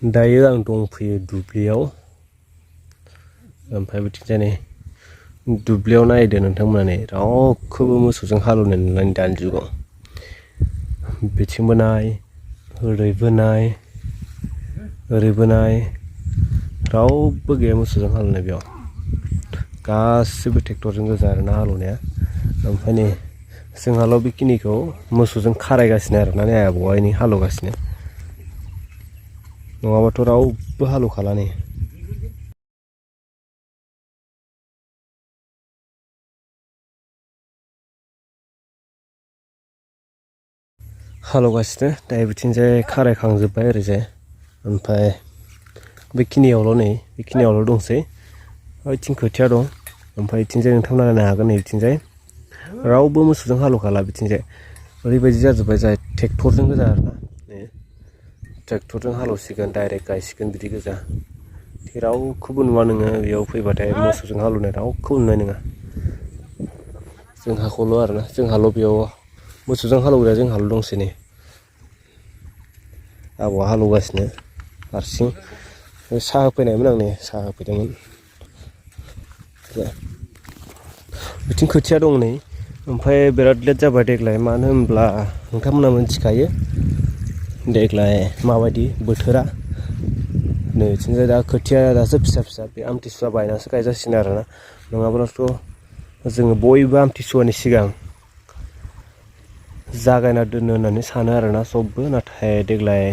दायो आं दंफैयो दुब्लियाव ओमफ्राय बिथिंजाय नै दुब्लियाव नायदो नोंथांमोना नै रावखौबो मोसौजों हालेवनाय नुला दानि जुगाव बिथिंबो नाय ओरैबो नाय ओरैबो नाय रावबो गैया मोसौजों हालेवनाय बेयाव गासिबो ट्रेक्टरजों गोजा आरोना हालेवनाया ओमफ्राय नै जोंहाल' बेखिनिखौ मोसौजों खारायगासिनो आरोना नै आबौआ नै हालेवगासिनो नङाबाथ' रावबो हालेवखाला नै हालेवगासिनो दायो बिथिंजाय खारायखांजोब्बाय ओरैजाय ओमफ्राय बेखिनियावल' दंसै ओइथिं खोथिया दं ओमफ्राय बिथिंजाय नोंथांमोना नायनो हागोन नै बिथिंजाय रावबो मोसौजों हालेवखाला बिथिंजाय ओरैबायदि जाजोब्बाय जाय ट्रेक्टरजों गोजा आरोना ट्रेक्टरजों हालेवसिगोन डाइरेक्ट गायसिगोन बिदि गोजा रावखौबो नुवा नोङो बेयाव फैबाथाय मोसौजों हालेवनाय रावखौबो नुनाय नङा जोंहाखौल' आरोना जोंहाल' बेयाव मोसौजों हालेवग्राया जोंहाल' दंसै नै आबौआ हालेवगासिनो हारसिं साहा होफैनायमोन आं नै साहा होफैदोंमोन बिथिं खोथिया दं नै ओमफ्राय बिराद लेट जाबाय देग्लाय मानो होनब्ला नोंथांमोना मिथिखायो देग्लाय माबायदि बोथोरा नै बिथिंजाय दा खोथिया दासो फिसा बे आमथिसुवा बायनासो गायजासिगोन आरोना नङाब्लाथ' जोङो बयबो आमथिसुवानि सिगां जागायना दोननो होननानै सानो आरोना सबबो नाथाय देग्लाय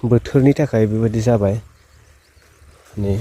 बोथोरनि थाखाय बेबायदि जाबाय नै